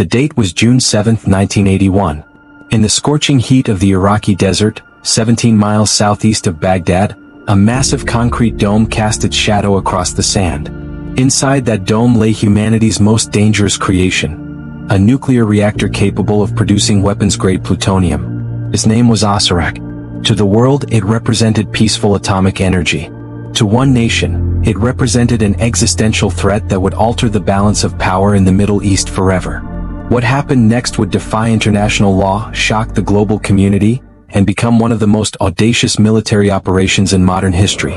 The date was June 7, 1981. In the scorching heat of the Iraqi desert, 17 miles southeast of Baghdad, a massive concrete dome cast its shadow across the sand. Inside that dome lay humanity's most dangerous creation, a nuclear reactor capable of producing weapons-grade plutonium. Its name was Osirak. To the world, it represented peaceful atomic energy. To one nation, it represented an existential threat that would alter the balance of power in the Middle East forever. What happened next would defy international law, shock the global community, and become one of the most audacious military operations in modern history.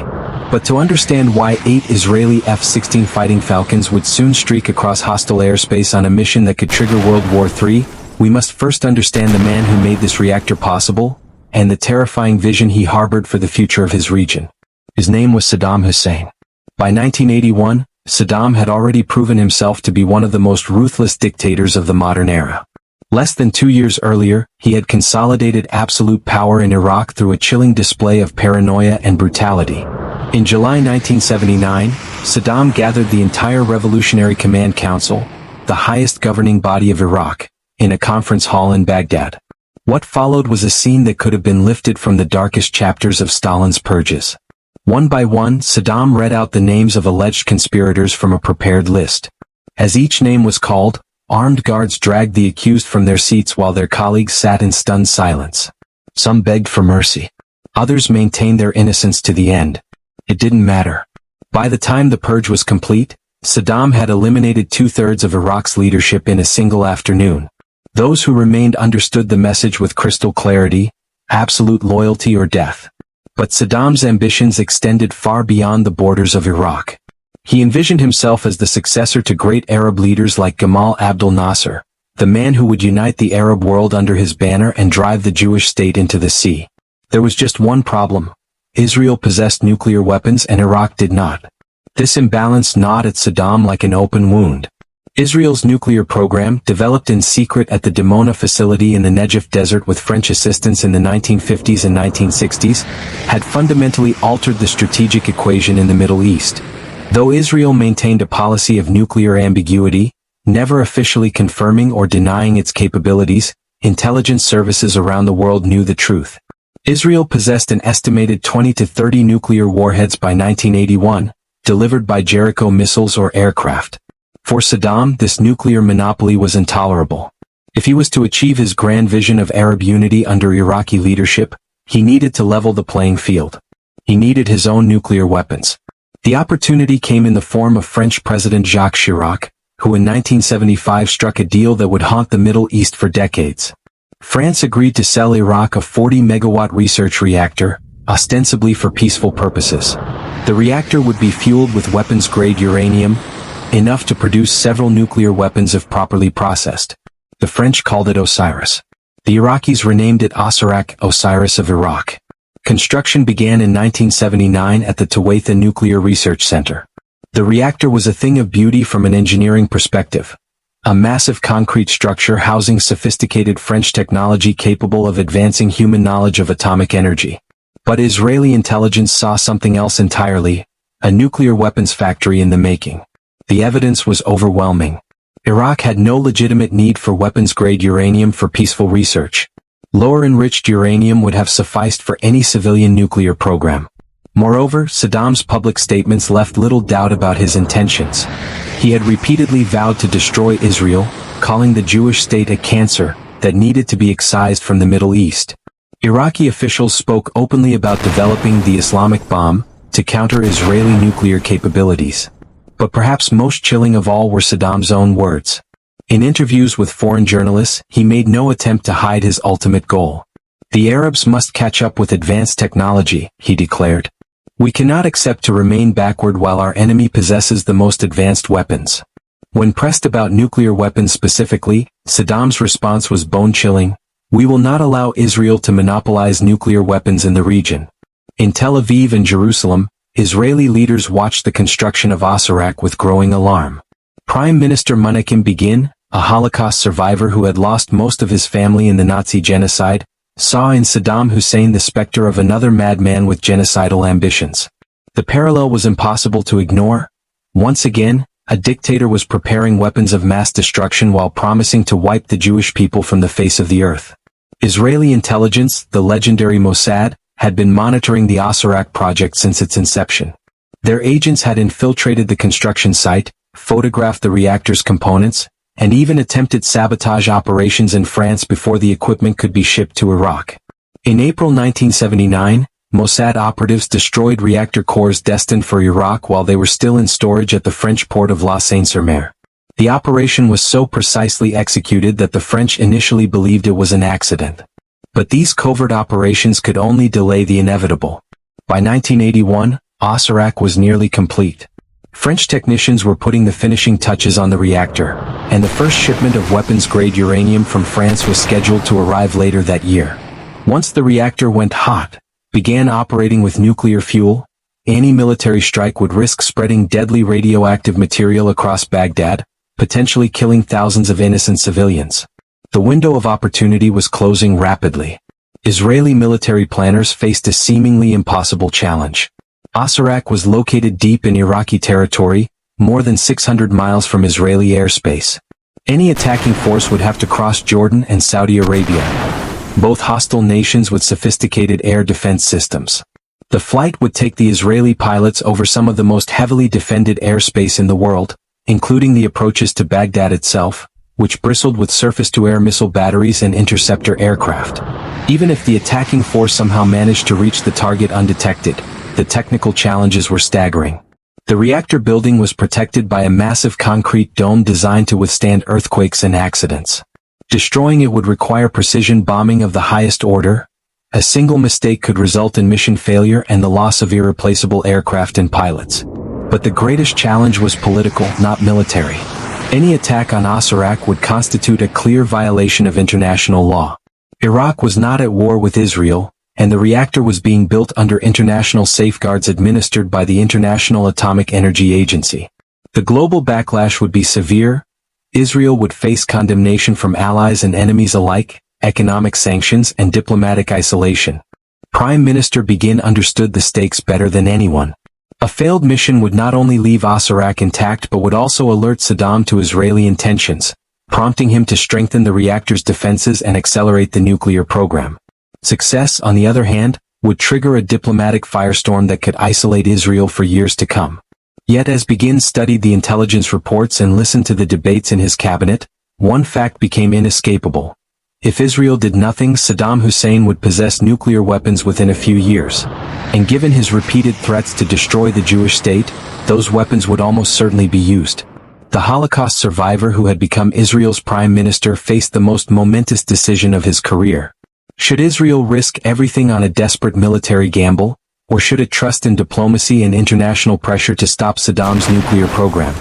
But to understand why 8 Israeli F-16 Fighting Falcons would soon streak across hostile airspace on a mission that could trigger World War III, we must first understand the man who made this reactor possible, and the terrifying vision he harbored for the future of his region. His name was Saddam Hussein. By 1981, Saddam had already proven himself to be one of the most ruthless dictators of the modern era. Less than 2 years earlier, he had consolidated absolute power in Iraq through a chilling display of paranoia and brutality. In July 1979, Saddam gathered the entire Revolutionary Command Council, the highest governing body of Iraq, in a conference hall in Baghdad. What followed was a scene that could have been lifted from the darkest chapters of Stalin's purges. One by one, Saddam read out the names of alleged conspirators from a prepared list. As each name was called, armed guards dragged the accused from their seats while their colleagues sat in stunned silence. Some begged for mercy. Others maintained their innocence to the end. It didn't matter. By the time the purge was complete, Saddam had eliminated 2/3 of Iraq's leadership in a single afternoon. Those who remained understood the message with crystal clarity: absolute loyalty or death. But Saddam's ambitions extended far beyond the borders of Iraq. He envisioned himself as the successor to great Arab leaders like Gamal Abdel Nasser, the man who would unite the Arab world under his banner and drive the Jewish state into the sea. There was just one problem. Israel possessed nuclear weapons and Iraq did not. This imbalance gnawed at Saddam like an open wound. Israel's nuclear program, developed in secret at the Dimona facility in the Negev desert with French assistance in the 1950s and 1960s, had fundamentally altered the strategic equation in the Middle East. Though Israel maintained a policy of nuclear ambiguity, never officially confirming or denying its capabilities, intelligence services around the world knew the truth. Israel possessed an estimated 20 to 30 nuclear warheads by 1981, delivered by Jericho missiles or aircraft. For Saddam, this nuclear monopoly was intolerable. If he was to achieve his grand vision of Arab unity under Iraqi leadership, he needed to level the playing field. He needed his own nuclear weapons. The opportunity came in the form of French President Jacques Chirac, who in 1975 struck a deal that would haunt the Middle East for decades. France agreed to sell Iraq a 40-megawatt research reactor, ostensibly for peaceful purposes. The reactor would be fueled with weapons-grade uranium, enough to produce several nuclear weapons if properly processed. The French called it Osiris. The Iraqis renamed it Osirak, Osiris of Iraq. Construction began in 1979 at the Tuwaitha Nuclear Research Center. The reactor was a thing of beauty from an engineering perspective. A massive concrete structure housing sophisticated French technology capable of advancing human knowledge of atomic energy. But Israeli intelligence saw something else entirely: a nuclear weapons factory in the making. The evidence was overwhelming. Iraq had no legitimate need for weapons-grade uranium for peaceful research. Lower enriched uranium would have sufficed for any civilian nuclear program. Moreover, Saddam's public statements left little doubt about his intentions. He had repeatedly vowed to destroy Israel, calling the Jewish state a cancer that needed to be excised from the Middle East. Iraqi officials spoke openly about developing the Islamic bomb to counter Israeli nuclear capabilities. But perhaps most chilling of all were Saddam's own words. In interviews with foreign journalists, he made no attempt to hide his ultimate goal. The Arabs must catch up with advanced technology, he declared. We cannot accept to remain backward while our enemy possesses the most advanced weapons. When pressed about nuclear weapons specifically, Saddam's response was bone-chilling: we will not allow Israel to monopolize nuclear weapons in the region. In Tel Aviv and Jerusalem, Israeli leaders watched the construction of Osirak with growing alarm. Prime Minister Menachem Begin, a Holocaust survivor who had lost most of his family in the Nazi genocide, saw in Saddam Hussein the specter of another madman with genocidal ambitions. The parallel was impossible to ignore. Once again, A dictator was preparing weapons of mass destruction while promising to wipe the Jewish people from the face of the earth. Israeli intelligence, the legendary Mossad, had been monitoring the Osirak project since its inception. Their agents had infiltrated the construction site, photographed the reactor's components, and even attempted sabotage operations in France before the equipment could be shipped to Iraq. In April 1979, Mossad operatives destroyed reactor cores destined for Iraq while they were still in storage at the French port of La Seine-sur-Mer. The operation was so precisely executed that the French initially believed it was an accident. But these covert operations could only delay the inevitable. By 1981, Osirak was nearly complete. French technicians were putting the finishing touches on the reactor, and the first shipment of weapons-grade uranium from France was scheduled to arrive later that year. Once the reactor went hot, began operating with nuclear fuel, any military strike would risk spreading deadly radioactive material across Baghdad, potentially killing thousands of innocent civilians. The window of opportunity was closing rapidly. Israeli military planners faced a seemingly impossible challenge. Osirak was located deep in Iraqi territory, more than 600 miles from Israeli airspace. Any attacking force would have to cross Jordan and Saudi Arabia, both hostile nations with sophisticated air defense systems. The flight would take the Israeli pilots over some of the most heavily defended airspace in the world, including the approaches to Baghdad itself, which bristled with surface-to-air missile batteries and interceptor aircraft. Even if the attacking force somehow managed to reach the target undetected, the technical challenges were staggering. The reactor building was protected by a massive concrete dome designed to withstand earthquakes and accidents. Destroying it would require precision bombing of the highest order. A single mistake could result in mission failure and the loss of irreplaceable aircraft and pilots. But the greatest challenge was political, not military. Any attack on Osirak would constitute a clear violation of international law. Iraq was not at war with Israel, and the reactor was being built under international safeguards administered by the International Atomic Energy Agency. The global backlash would be severe. Israel would face condemnation from allies and enemies alike, economic sanctions and diplomatic isolation. Prime Minister Begin understood the stakes better than anyone. A failed mission would not only leave Osirak intact but would also alert Saddam to Israeli intentions, prompting him to strengthen the reactor's defenses and accelerate the nuclear program. Success, on the other hand, would trigger a diplomatic firestorm that could isolate Israel for years to come. Yet as Begin studied the intelligence reports and listened to the debates in his cabinet, one fact became inescapable. If Israel did nothing, Saddam Hussein would possess nuclear weapons within a few years. And given his repeated threats to destroy the Jewish state, those weapons would almost certainly be used. The Holocaust survivor who had become Israel's prime minister faced the most momentous decision of his career. Should Israel risk everything on a desperate military gamble, or should it trust in diplomacy and international pressure to stop Saddam's nuclear program?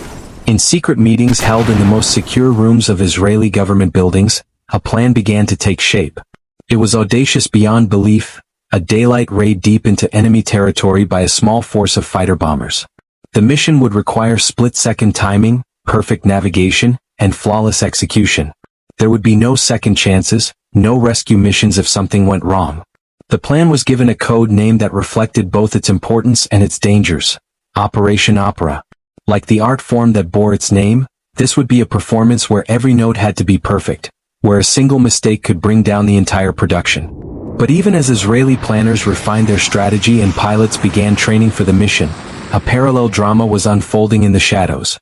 In secret meetings held in the most secure rooms of Israeli government buildings, a plan began to take shape. It was audacious beyond belief, a daylight raid deep into enemy territory by a small force of fighter bombers. The mission would require split-second timing, perfect navigation, and flawless execution. There would be no second chances, no rescue missions if something went wrong. The plan was given a code name that reflected both its importance and its dangers: Operation Opera. Like the art form that bore its name, this would be a performance where every note had to be perfect, where a single mistake could bring down the entire production. But even as Israeli planners refined their strategy and pilots began training for the mission, a parallel drama was unfolding in the shadows.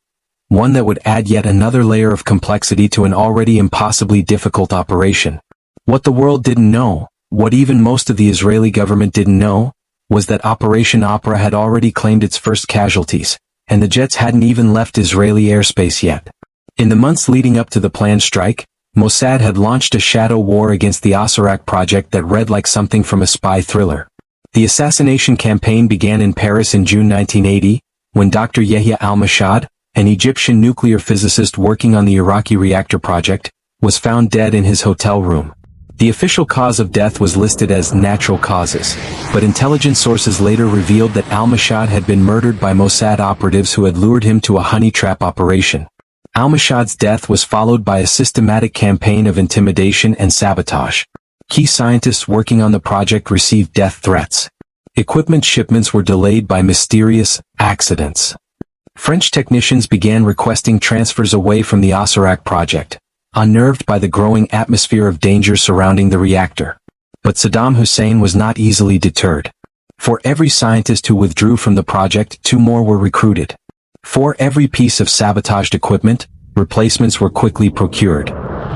One that would add yet another layer of complexity to an already impossibly difficult operation. What the world didn't know, what even most of the Israeli government didn't know, was that Operation Opera had already claimed its first casualties, and the jets hadn't even left Israeli airspace yet. In the months leading up to the planned strike, Mossad had launched a shadow war against the Osirak project that read like something from a spy thriller. The assassination campaign began in Paris in June 1980, when Dr. Yehia al-Mashhad, an Egyptian nuclear physicist working on the Iraqi reactor project, was found dead in his hotel room. The official cause of death was listed as natural causes, but intelligence sources later revealed that al-Mashhad had been murdered by Mossad operatives who had lured him to a honey trap operation. Al-Mashhad's death was followed by a systematic campaign of intimidation and sabotage. Key scientists working on the project received death threats. Equipment shipments were delayed by mysterious accidents. French technicians began requesting transfers away from the Osirak project, unnerved by the growing atmosphere of danger surrounding the reactor. But Saddam Hussein was not easily deterred. For every scientist who withdrew from the project, 2 more were recruited. For every piece of sabotaged equipment, replacements were quickly procured.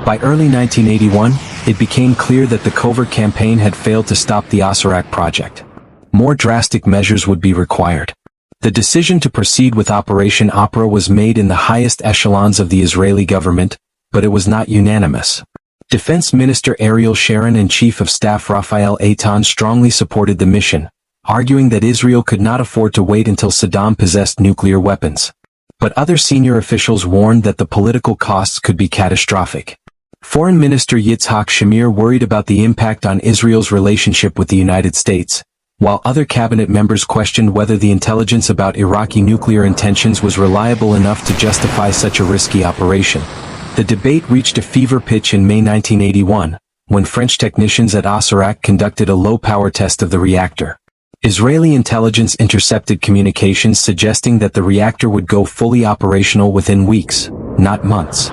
By early 1981, it became clear that the covert campaign had failed to stop the Osirak project. More drastic measures would be required. The decision to proceed with Operation Opera was made in the highest echelons of the Israeli government, but it was not unanimous. Defense Minister Ariel Sharon and Chief of Staff Raphael Eitan strongly supported the mission, arguing that Israel could not afford to wait until Saddam possessed nuclear weapons. But other senior officials warned that the political costs could be catastrophic. Foreign Minister Yitzhak Shamir worried about the impact on Israel's relationship with the United States, while other cabinet members questioned whether the intelligence about Iraqi nuclear intentions was reliable enough to justify such a risky operation. The debate reached a fever pitch in May 1981, when French technicians at Osirak conducted a low-power test of the reactor. Israeli intelligence intercepted communications suggesting that the reactor would go fully operational within weeks, not months.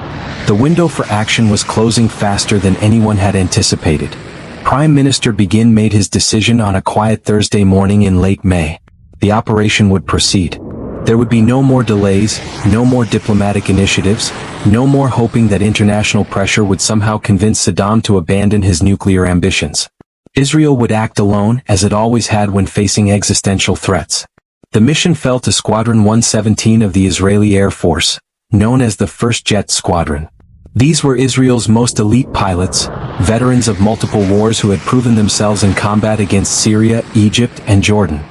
The window for action was closing faster than anyone had anticipated. Prime Minister Begin made his decision on a quiet Thursday morning in late May. The operation would proceed. There would be no more delays, no more diplomatic initiatives, no more hoping that international pressure would somehow convince Saddam to abandon his nuclear ambitions. Israel would act alone, as it always had when facing existential threats. The mission fell to Squadron 117 of the Israeli Air Force, known as the 1st Jet Squadron. These were Israel's most elite pilots, veterans of multiple wars who had proven themselves in combat against Syria, Egypt, and Jordan.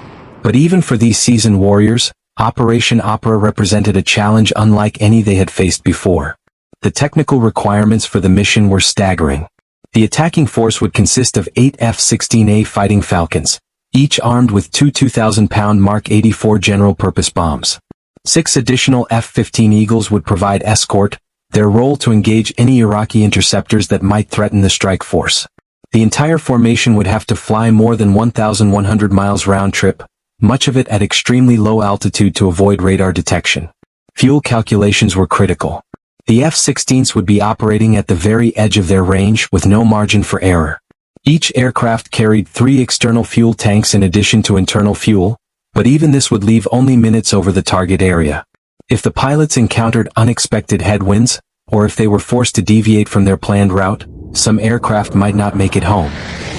But even for these seasoned warriors, Operation Opera represented a challenge unlike any they had faced before. The technical requirements for the mission were staggering. The attacking force would consist of 8 F-16A Fighting Falcons, each armed with 2 2,000-pound Mark 84 general-purpose bombs. 6 additional F-15 Eagles would provide escort, their role to engage any Iraqi interceptors that might threaten the strike force. The entire formation would have to fly more than 1,100 miles round-trip, much of it at extremely low altitude to avoid radar detection. Fuel calculations were critical. The F-16s would be operating at the very edge of their range with no margin for error. Each aircraft carried 3 external fuel tanks in addition to internal fuel, but even this would leave only minutes over the target area. If the pilots encountered unexpected headwinds, or if they were forced to deviate from their planned route, some aircraft might not make it home.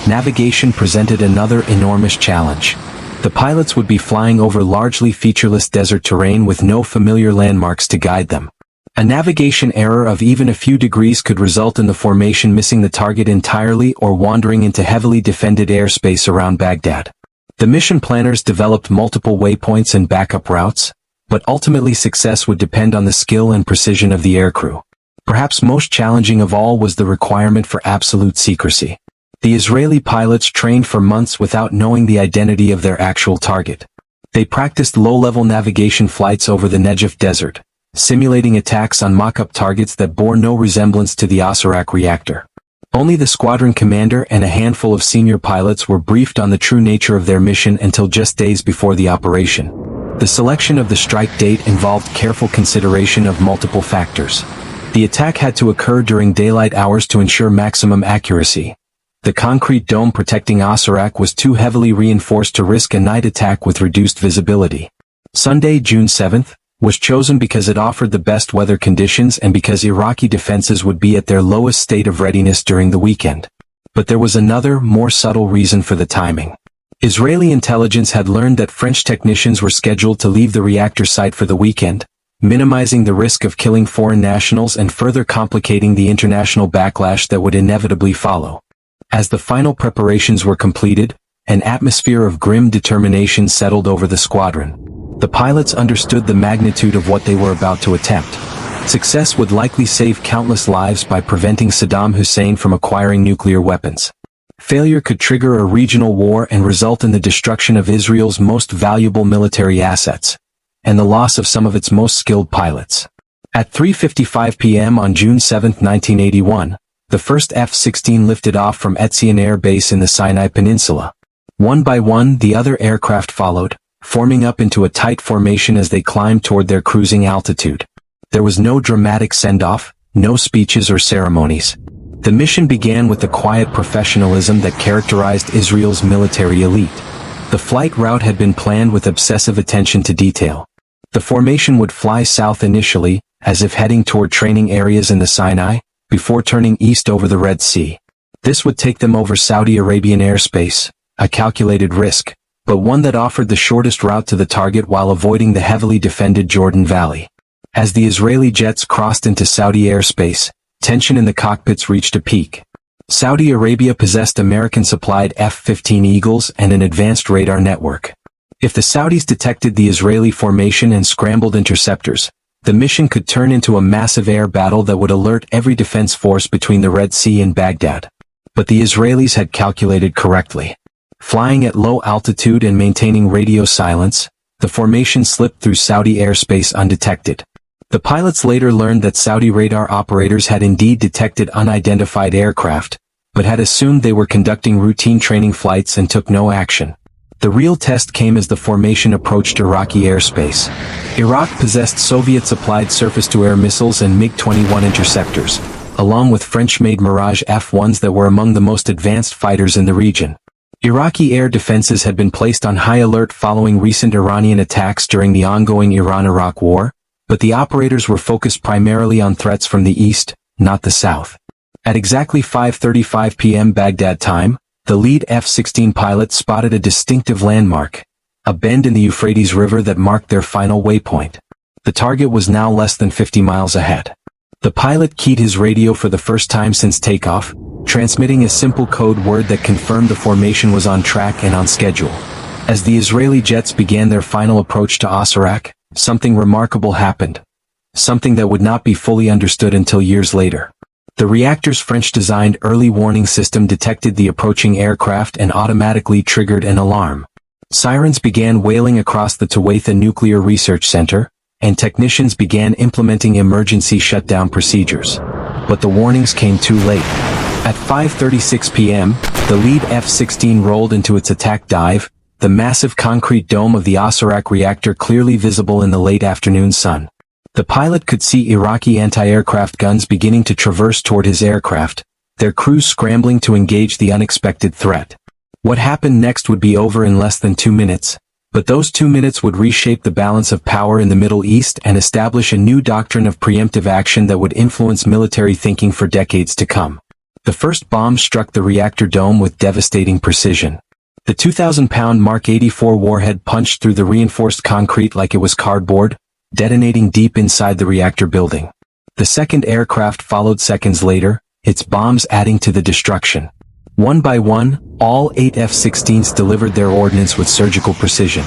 Navigation presented another enormous challenge. The pilots would be flying over largely featureless desert terrain with no familiar landmarks to guide them. A navigation error of even a few degrees could result in the formation missing the target entirely or wandering into heavily defended airspace around Baghdad. The mission planners developed multiple waypoints and backup routes, but ultimately success would depend on the skill and precision of the aircrew. Perhaps most challenging of all was the requirement for absolute secrecy. The Israeli pilots trained for months without knowing the identity of their actual target. They practiced low-level navigation flights over the Negev desert, simulating attacks on mock-up targets that bore no resemblance to the Osirak reactor. Only the squadron commander and a handful of senior pilots were briefed on the true nature of their mission until just days before the operation. The selection of the strike date involved careful consideration of multiple factors. The attack had to occur during daylight hours to ensure maximum accuracy. The concrete dome protecting Osirak was too heavily reinforced to risk a night attack with reduced visibility. Sunday, June 7th, was chosen because it offered the best weather conditions and because Iraqi defenses would be at their lowest state of readiness during the weekend. But there was another, more subtle reason for the timing. Israeli intelligence had learned that French technicians were scheduled to leave the reactor site for the weekend, minimizing the risk of killing foreign nationals and further complicating the international backlash that would inevitably follow. As the final preparations were completed, an atmosphere of grim determination settled over the squadron. The pilots understood the magnitude of what they were about to attempt. Success would likely save countless lives by preventing Saddam Hussein from acquiring nuclear weapons. Failure could trigger a regional war and result in the destruction of Israel's most valuable military assets, and the loss of some of its most skilled pilots. At 3:55 p.m. on June 7, 1981, the first F-16 lifted off from Etzion Air Base in the Sinai Peninsula. One by one, the other aircraft followed, forming up into a tight formation as they climbed toward their cruising altitude. There was no dramatic send-off, no speeches or ceremonies. The mission began with the quiet professionalism that characterized Israel's military elite. The flight route had been planned with obsessive attention to detail. The formation would fly south initially, as if heading toward training areas in the Sinai, before turning east over the Red Sea. This would take them over Saudi Arabian airspace, a calculated risk, but one that offered the shortest route to the target while avoiding the heavily defended Jordan Valley. As the Israeli jets crossed into Saudi airspace, tension in the cockpits reached a peak. Saudi Arabia possessed American-supplied F-15 Eagles and an advanced radar network. If the Saudis detected the Israeli formation and scrambled interceptors, the mission could turn into a massive air battle that would alert every defense force between the Red Sea and Baghdad. But the Israelis had calculated correctly. Flying at low altitude and maintaining radio silence, the formation slipped through Saudi airspace undetected. The pilots later learned that Saudi radar operators had indeed detected unidentified aircraft, but had assumed they were conducting routine training flights and took no action. The real test came as the formation approached Iraqi airspace. Iraq possessed Soviet-supplied surface-to-air missiles and MiG-21 interceptors, along with French-made Mirage F-1s that were among the most advanced fighters in the region. Iraqi air defenses had been placed on high alert following recent Iranian attacks during the ongoing Iran-Iraq war, but the operators were focused primarily on threats from the east, not the south. At exactly 5:35 p.m. Baghdad time, the lead F-16 pilot spotted a distinctive landmark, a bend in the Euphrates River that marked their final waypoint. The target was now less than 50 miles ahead. The pilot keyed his radio for the first time since takeoff, transmitting a simple code word that confirmed the formation was on track and on schedule. As the Israeli jets began their final approach to Osirak, something remarkable happened. Something that would not be fully understood until years later. The Reactor's French-designed early warning system detected the approaching aircraft and automatically triggered an alarm. Sirens began wailing across the Tuwaitha Nuclear Research Center, and technicians began implementing emergency shutdown procedures. But the warnings came too late. At 5:36 p.m., the lead F-16 rolled into its attack dive, the massive concrete dome of the Osirak reactor clearly visible in the late afternoon sun. The pilot could see Iraqi anti-aircraft guns beginning to traverse toward his aircraft, their crews scrambling to engage the unexpected threat. What happened next would be over in less than 2 minutes, but those 2 minutes would reshape the balance of power in the Middle East and establish a new doctrine of preemptive action that would influence military thinking for decades to come. The first bomb struck the reactor dome with devastating precision. The 2,000-pound Mark 84 warhead punched through the reinforced concrete like it was cardboard, detonating deep inside the reactor building. The second aircraft followed seconds later, its bombs adding to the destruction. One by one, all 8 F-16s delivered their ordnance with surgical precision.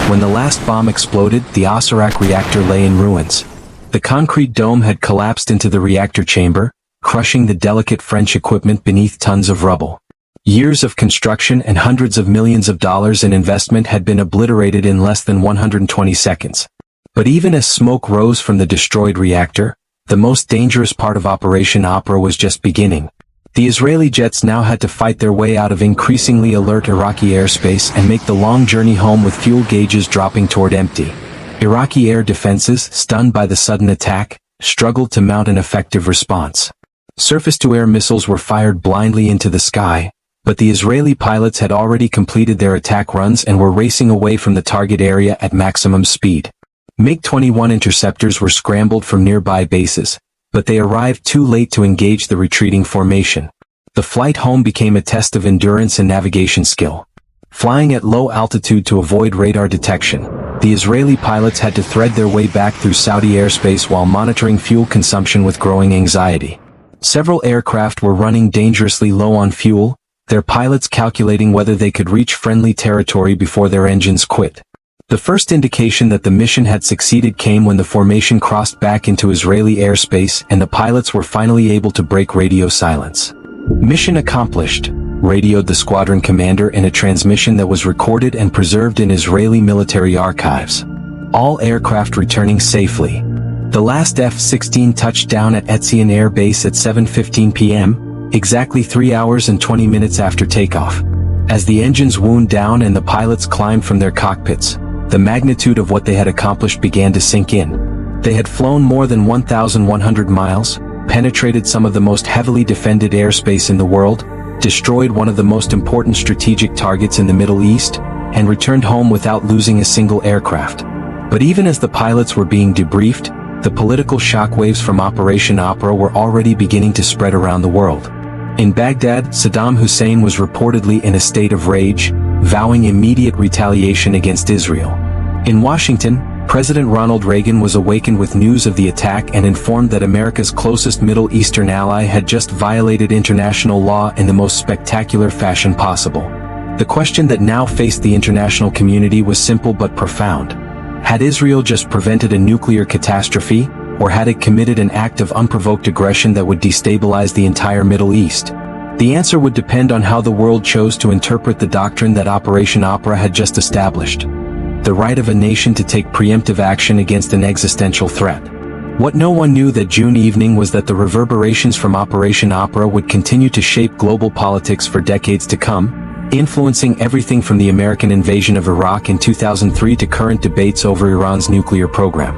When the last bomb exploded, the Osirak reactor lay in ruins. The concrete dome had collapsed into the reactor chamber, crushing the delicate French equipment beneath tons of rubble. Years of construction and hundreds of millions of dollars in investment had been obliterated in less than 120 seconds. But even as smoke rose from the destroyed reactor, the most dangerous part of Operation Opera was just beginning. The Israeli jets now had to fight their way out of increasingly alert Iraqi airspace and make the long journey home with fuel gauges dropping toward empty. Iraqi air defenses, stunned by the sudden attack, struggled to mount an effective response. Surface-to-air missiles were fired blindly into the sky, but the Israeli pilots had already completed their attack runs and were racing away from the target area at maximum speed. MiG-21 interceptors were scrambled from nearby bases, but they arrived too late to engage the retreating formation. The flight home became a test of endurance and navigation skill. Flying at low altitude to avoid radar detection, the Israeli pilots had to thread their way back through Saudi airspace while monitoring fuel consumption with growing anxiety. Several aircraft were running dangerously low on fuel, their pilots calculating whether they could reach friendly territory before their engines quit. The first indication that the mission had succeeded came when the formation crossed back into Israeli airspace and the pilots were finally able to break radio silence. Mission accomplished, radioed the squadron commander in a transmission that was recorded and preserved in Israeli military archives. All aircraft returning safely. The last F-16 touched down at Etzion Air Base at 7:15 p.m., exactly 3 hours and 20 minutes after takeoff. As the engines wound down and the pilots climbed from their cockpits, the magnitude of what they had accomplished began to sink in. They had flown more than 1,100 miles, penetrated some of the most heavily defended airspace in the world, destroyed one of the most important strategic targets in the Middle East, and returned home without losing a single aircraft. But even as the pilots were being debriefed, the political shockwaves from Operation Opera were already beginning to spread around the world. In Baghdad, Saddam Hussein was reportedly in a state of rage, vowing immediate retaliation against Israel. In Washington, President Ronald Reagan was awakened with news of the attack and informed that America's closest Middle Eastern ally had just violated international law in the most spectacular fashion possible. The question that now faced the international community was simple but profound. Had Israel just prevented a nuclear catastrophe, or had it committed an act of unprovoked aggression that would destabilize the entire Middle East? The answer would depend on how the world chose to interpret the doctrine that Operation Opera had just established: the right of a nation to take preemptive action against an existential threat. What no one knew that June evening was that the reverberations from Operation Opera would continue to shape global politics for decades to come, influencing everything from the American invasion of Iraq in 2003 to current debates over Iran's nuclear program.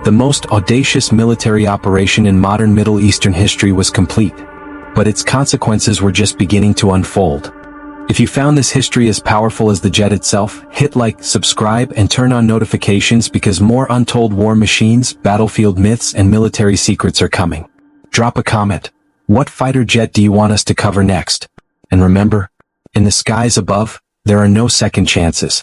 The most audacious military operation in modern Middle Eastern history was complete, but its consequences were just beginning to unfold. If you found this history as powerful as the jet itself, hit like, subscribe, and turn on notifications because more untold war machines, battlefield myths, and military secrets are coming. Drop a comment. What fighter jet do you want us to cover next? And remember, in the skies above, there are no second chances.